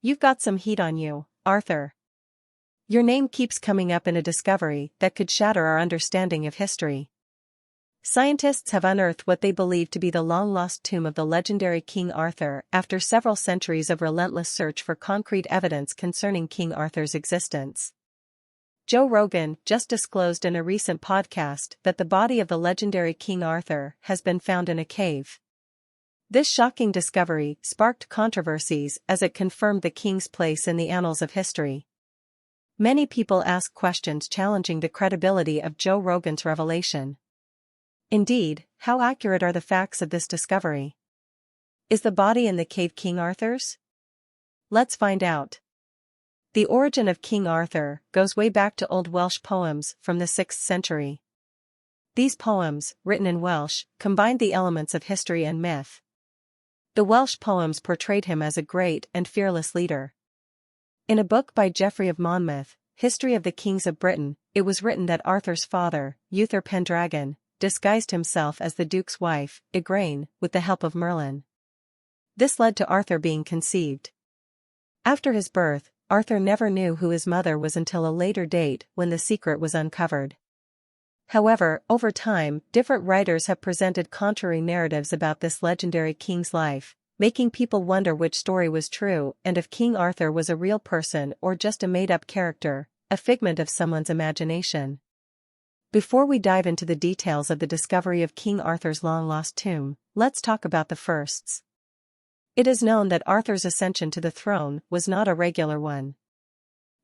You've got some heat on you, Arthur. Your name keeps coming up in a discovery that could shatter our understanding of history. Scientists have unearthed what they believe to be the long-lost tomb of the legendary King Arthur after several centuries of relentless search for concrete evidence concerning King Arthur's existence. Joe Rogan just disclosed in a recent podcast that the body of the legendary King Arthur has been found in a cave. This shocking discovery sparked controversies as it confirmed the king's place in the annals of history. Many people ask questions challenging the credibility of Joe Rogan's revelation. Indeed, how accurate are the facts of this discovery? Is the body in the cave King Arthur's? Let's find out. The origin of King Arthur goes way back to Old Welsh poems from the 6th century. These poems, written in Welsh, combined the elements of history and myth. The Welsh poems portrayed him as a great and fearless leader. In a book by Geoffrey of Monmouth, History of the Kings of Britain, it was written that Arthur's father, Uther Pendragon, disguised himself as the Duke's wife, Igraine, with the help of Merlin. This led to Arthur being conceived. After his birth, Arthur never knew who his mother was until a later date when the secret was uncovered. However, over time, different writers have presented contrary narratives about this legendary king's life, making people wonder which story was true and if King Arthur was a real person or just a made-up character, a figment of someone's imagination. Before we dive into the details of the discovery of King Arthur's long-lost tomb, let's talk about the firsts. It is known that Arthur's ascension to the throne was not a regular one.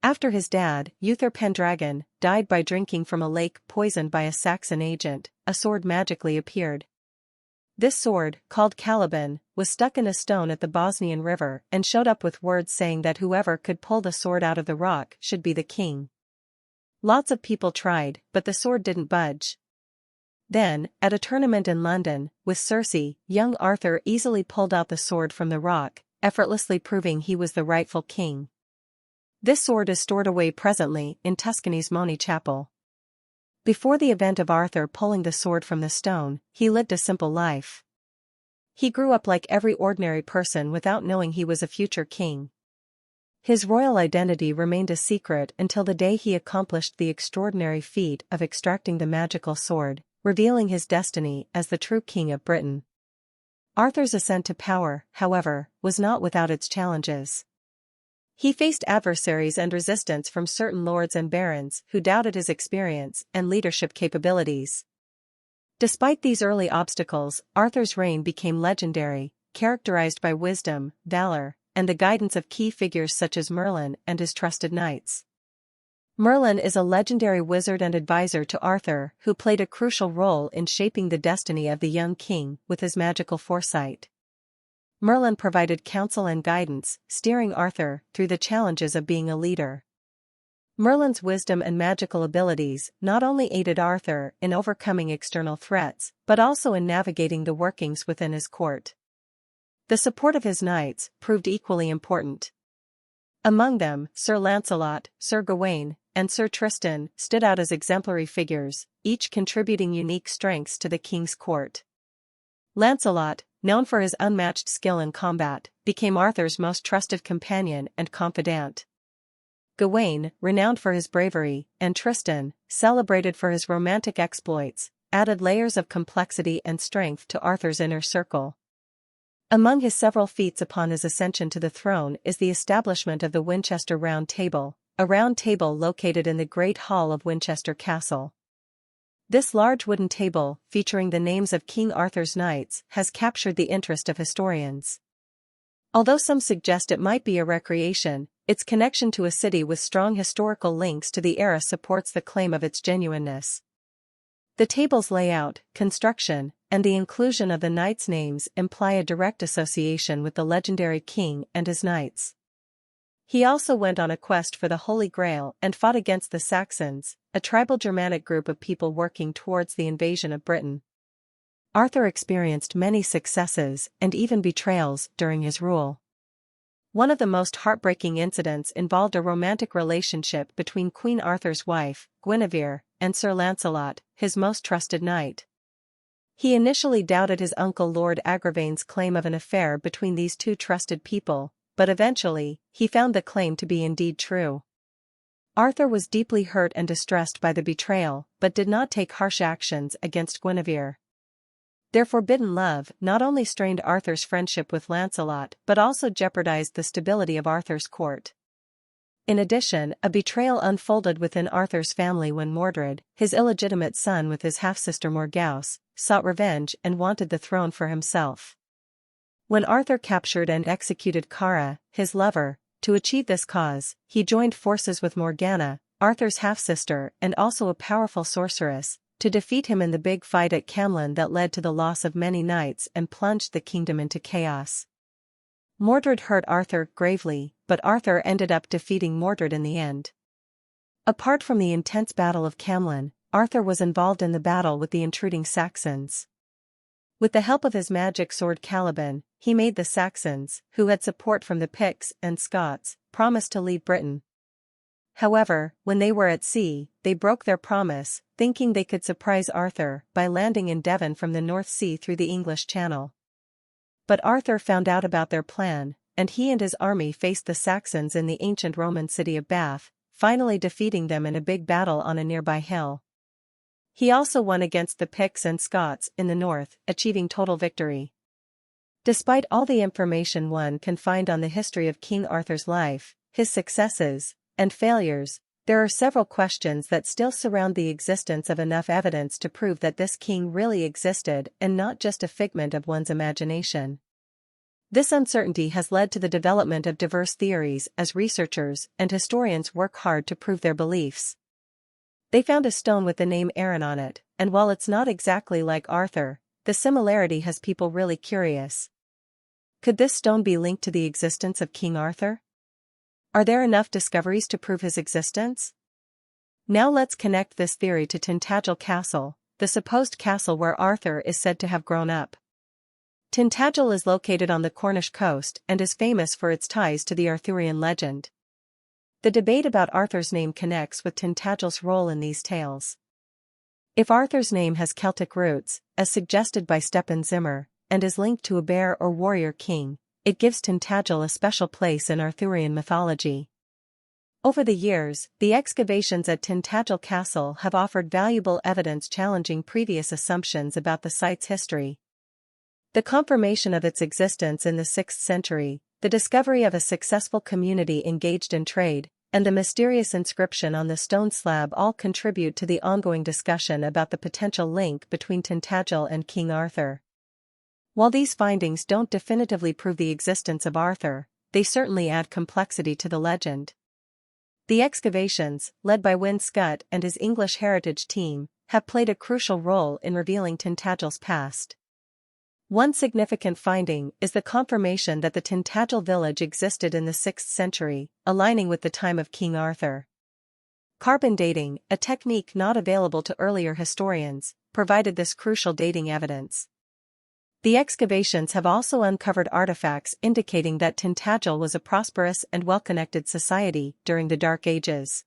After his dad, Uther Pendragon, died by drinking from a lake poisoned by a Saxon agent, a sword magically appeared. This sword, called Caliban, was stuck in a stone at the Bosnian River and showed up with words saying that whoever could pull the sword out of the rock should be the king. Lots of people tried, but the sword didn't budge. Then, at a tournament in London, with Circe, young Arthur easily pulled out the sword from the rock, effortlessly proving he was the rightful king. This sword is stored away presently in Tuscany's Moni Chapel. Before the event of Arthur pulling the sword from the stone, he lived a simple life. He grew up like every ordinary person without knowing he was a future king. His royal identity remained a secret until the day he accomplished the extraordinary feat of extracting the magical sword, revealing his destiny as the true king of Britain. Arthur's ascent to power, however, was not without its challenges. He faced adversaries and resistance from certain lords and barons who doubted his experience and leadership capabilities. Despite these early obstacles, Arthur's reign became legendary, characterized by wisdom, valor, and the guidance of key figures such as Merlin and his trusted knights. Merlin is a legendary wizard and advisor to Arthur who played a crucial role in shaping the destiny of the young king with his magical foresight. Merlin provided counsel and guidance, steering Arthur through the challenges of being a leader. Merlin's wisdom and magical abilities not only aided Arthur in overcoming external threats, but also in navigating the workings within his court. The support of his knights proved equally important. Among them, Sir Lancelot, Sir Gawain, and Sir Tristan stood out as exemplary figures, each contributing unique strengths to the king's court. Lancelot, known for his unmatched skill in combat, became Arthur's most trusted companion and confidant. Gawain, renowned for his bravery, and Tristan, celebrated for his romantic exploits, added layers of complexity and strength to Arthur's inner circle. Among his several feats upon his ascension to the throne is the establishment of the Winchester Round Table, a round table located in the Great Hall of Winchester Castle. This large wooden table, featuring the names of King Arthur's knights, has captured the interest of historians. Although some suggest it might be a recreation, its connection to a city with strong historical links to the era supports the claim of its genuineness. The table's layout, construction, and the inclusion of the knights' names imply a direct association with the legendary king and his knights. He also went on a quest for the Holy Grail and fought against the Saxons, a tribal Germanic group of people working towards the invasion of Britain. Arthur experienced many successes and even betrayals during his rule. One of the most heartbreaking incidents involved a romantic relationship between Queen Arthur's wife, Guinevere, and Sir Lancelot, his most trusted knight. He initially doubted his uncle Lord Agravain's claim of an affair between these two trusted people, but eventually, he found the claim to be indeed true. Arthur was deeply hurt and distressed by the betrayal, but did not take harsh actions against Guinevere. Their forbidden love not only strained Arthur's friendship with Lancelot but also jeopardized the stability of Arthur's court. In addition, a betrayal unfolded within Arthur's family when Mordred, his illegitimate son with his half-sister Morgause, sought revenge and wanted the throne for himself. When Arthur captured and executed Cara, his lover, to achieve this cause, he joined forces with Morgana, Arthur's half-sister and also a powerful sorceress, to defeat him in the big fight at Camlan that led to the loss of many knights and plunged the kingdom into chaos. Mordred hurt Arthur gravely, but Arthur ended up defeating Mordred in the end. Apart from the intense battle of Camlan, Arthur was involved in the battle with the intruding Saxons. With the help of his magic sword Caliban, he made the Saxons, who had support from the Picts and Scots, promise to lead Britain. However, when they were at sea, they broke their promise, thinking they could surprise Arthur by landing in Devon from the North Sea through the English Channel. But Arthur found out about their plan, and he and his army faced the Saxons in the ancient Roman city of Bath, finally defeating them in a big battle on a nearby hill. He also won against the Picts and Scots in the north, achieving total victory. Despite all the information one can find on the history of King Arthur's life, his successes, and failures, there are several questions that still surround the existence of enough evidence to prove that this king really existed and not just a figment of one's imagination. This uncertainty has led to the development of diverse theories as researchers and historians work hard to prove their beliefs. They found a stone with the name Aaron on it, and while it's not exactly like Arthur, the similarity has people really curious. Could this stone be linked to the existence of King Arthur? Are there enough discoveries to prove his existence? Now let's connect this theory to Tintagel Castle, the supposed castle where Arthur is said to have grown up. Tintagel is located on the Cornish coast and is famous for its ties to the Arthurian legend. The debate about Arthur's name connects with Tintagel's role in these tales. If Arthur's name has Celtic roots, as suggested by Stephen Zimmer, and is linked to a bear or warrior king, it gives Tintagel a special place in Arthurian mythology. Over the years, the excavations at Tintagel Castle have offered valuable evidence challenging previous assumptions about the site's history. The confirmation of its existence in the 6th century, the discovery of a successful community engaged in trade, and the mysterious inscription on the stone slab all contribute to the ongoing discussion about the potential link between Tintagel and King Arthur. While these findings don't definitively prove the existence of Arthur, they certainly add complexity to the legend. The excavations, led by Wyn Scott and his English heritage team, have played a crucial role in revealing Tintagel's past. One significant finding is the confirmation that the Tintagel village existed in the 6th century, aligning with the time of King Arthur. Carbon dating, a technique not available to earlier historians, provided this crucial dating evidence. The excavations have also uncovered artifacts indicating that Tintagel was a prosperous and well-connected society during the Dark Ages.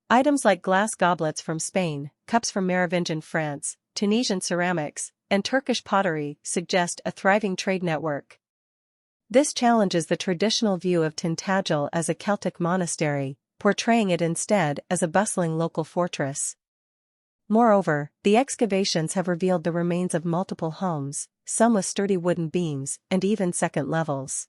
Items like glass goblets from Spain, cups from Merovingian France, Tunisian ceramics, and Turkish pottery suggest a thriving trade network. This challenges the traditional view of Tintagel as a Celtic monastery, portraying it instead as a bustling local fortress. Moreover, the excavations have revealed the remains of multiple homes, some with sturdy wooden beams, and even second levels.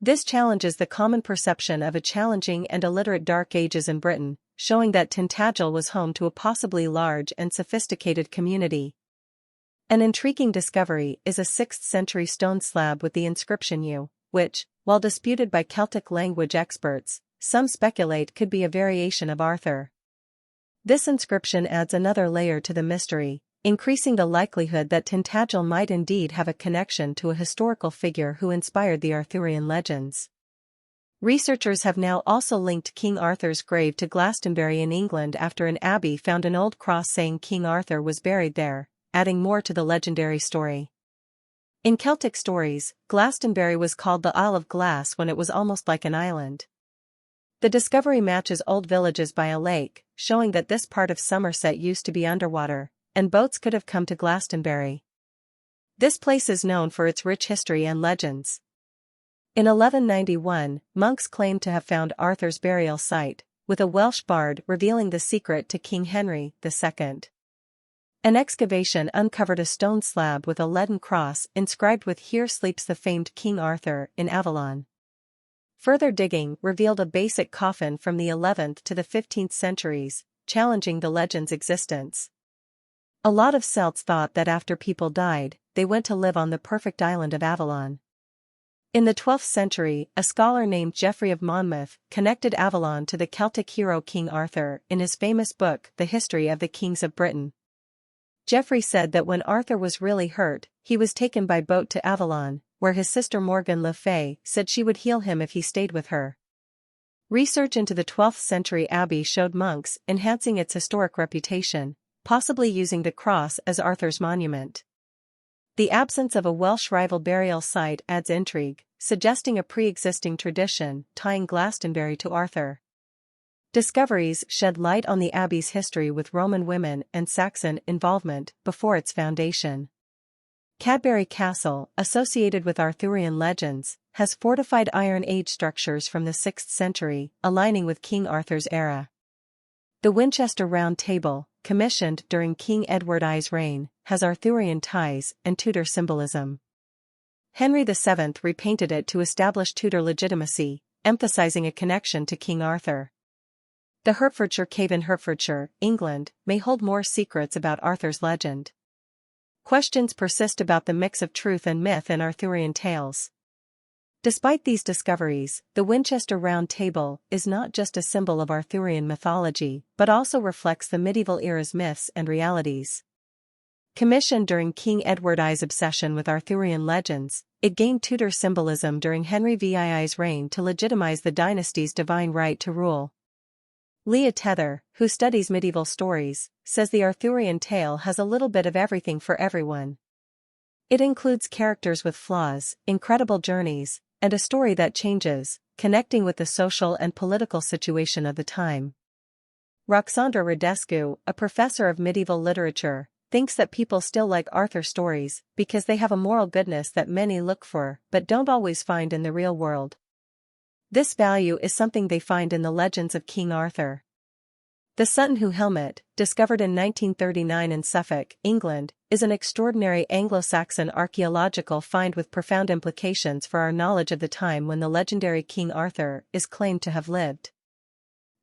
This challenges the common perception of a challenging and illiterate Dark Ages in Britain, showing that Tintagel was home to a possibly large and sophisticated community. An intriguing discovery is a 6th century stone slab with the inscription U, which, while disputed by Celtic language experts, some speculate could be a variation of Arthur. This inscription adds another layer to the mystery, increasing the likelihood that Tintagel might indeed have a connection to a historical figure who inspired the Arthurian legends. Researchers have now also linked King Arthur's grave to Glastonbury in England after an abbey found an old cross saying King Arthur was buried there, adding more to the legendary story. In Celtic stories, Glastonbury was called the Isle of Glass when it was almost like an island. The discovery matches old villages by a lake, showing that this part of Somerset used to be underwater, and boats could have come to Glastonbury. This place is known for its rich history and legends. In 1191, monks claimed to have found Arthur's burial site, with a Welsh bard revealing the secret to King Henry II. An excavation uncovered a stone slab with a leaden cross inscribed with "Here sleeps the famed King Arthur" in Avalon. Further digging revealed a basic coffin from the 11th to the 15th centuries, challenging the legend's existence. A lot of Celts thought that after people died, they went to live on the perfect island of Avalon. In the 12th century, a scholar named Geoffrey of Monmouth connected Avalon to the Celtic hero King Arthur in his famous book The History of the Kings of Britain. Geoffrey said that when Arthur was really hurt, he was taken by boat to Avalon, where his sister Morgan Le Fay said she would heal him if he stayed with her. Research into the 12th century abbey showed monks enhancing its historic reputation, possibly using the cross as Arthur's monument. The absence of a Welsh rival burial site adds intrigue, suggesting a pre-existing tradition tying Glastonbury to Arthur. Discoveries shed light on the abbey's history with Roman women and Saxon involvement before its foundation. Cadbury Castle, associated with Arthurian legends, has fortified Iron Age structures from the 6th century, aligning with King Arthur's era. The Winchester Round Table, commissioned during King Edward I's reign, has Arthurian ties and Tudor symbolism. Henry VII repainted it to establish Tudor legitimacy, emphasizing a connection to King Arthur. The Hertfordshire Cave in Hertfordshire, England, may hold more secrets about Arthur's legend. Questions persist about the mix of truth and myth in Arthurian tales. Despite these discoveries, the Winchester Round Table is not just a symbol of Arthurian mythology but also reflects the medieval era's myths and realities. Commissioned during King Edward I's obsession with Arthurian legends, it gained Tudor symbolism during Henry VII's reign to legitimize the dynasty's divine right to rule. Leah Tether, who studies medieval stories, says the Arthurian tale has a little bit of everything for everyone. It includes characters with flaws, incredible journeys, and a story that changes, connecting with the social and political situation of the time. Roxandra Radescu, a professor of medieval literature, thinks that people still like Arthur stories because they have a moral goodness that many look for but don't always find in the real world. This value is something they find in the legends of King Arthur. The Sutton Hoo helmet, discovered in 1939 in Suffolk, England, is an extraordinary Anglo-Saxon archaeological find with profound implications for our knowledge of the time when the legendary King Arthur is claimed to have lived.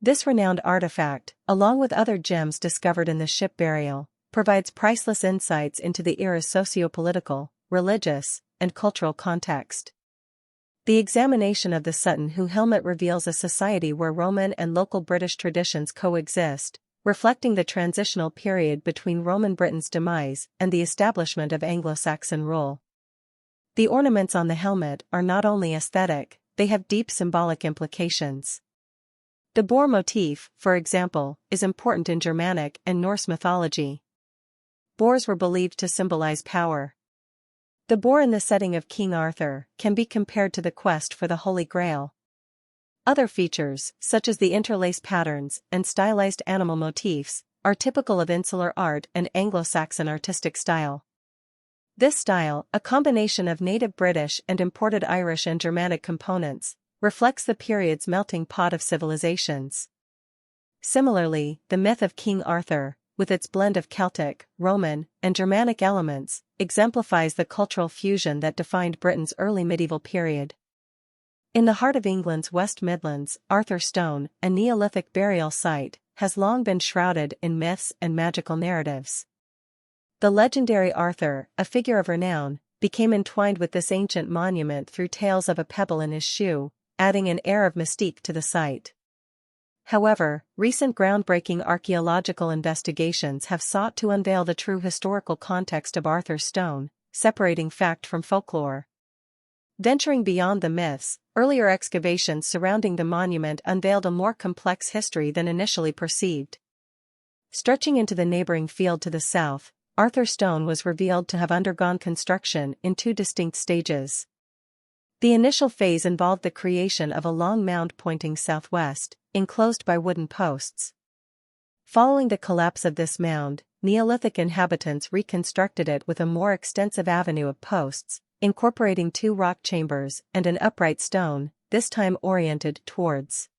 This renowned artifact, along with other gems discovered in the ship burial, provides priceless insights into the era's socio-political, religious, and cultural context. The examination of the Sutton Hoo helmet reveals a society where Roman and local British traditions coexist, reflecting the transitional period between Roman Britain's demise and the establishment of Anglo-Saxon rule. The ornaments on the helmet are not only aesthetic, they have deep symbolic implications. The boar motif, for example, is important in Germanic and Norse mythology. Boars were believed to symbolize power. The boar in the setting of King Arthur can be compared to the quest for the Holy Grail. Other features, such as the interlaced patterns and stylized animal motifs, are typical of insular art and Anglo-Saxon artistic style. This style, a combination of native British and imported Irish and Germanic components, reflects the period's melting pot of civilizations. Similarly, the myth of King Arthur, with its blend of Celtic, Roman, and Germanic elements, exemplifies the cultural fusion that defined Britain's early medieval period. In the heart of England's West Midlands, Arthur Stone, a Neolithic burial site, has long been shrouded in myths and magical narratives. The legendary Arthur, a figure of renown, became entwined with this ancient monument through tales of a pebble in his shoe, adding an air of mystique to the site. However, recent groundbreaking archaeological investigations have sought to unveil the true historical context of Arthur's stone, separating fact from folklore. Venturing beyond the myths, earlier excavations surrounding the monument unveiled a more complex history than initially perceived. Stretching into the neighboring field to the south, Arthur Stone was revealed to have undergone construction in two distinct stages. The initial phase involved the creation of a long mound pointing southwest, enclosed by wooden posts. Following the collapse of this mound, Neolithic inhabitants reconstructed it with a more extensive avenue of posts, incorporating two rock chambers and an upright stone, this time oriented towards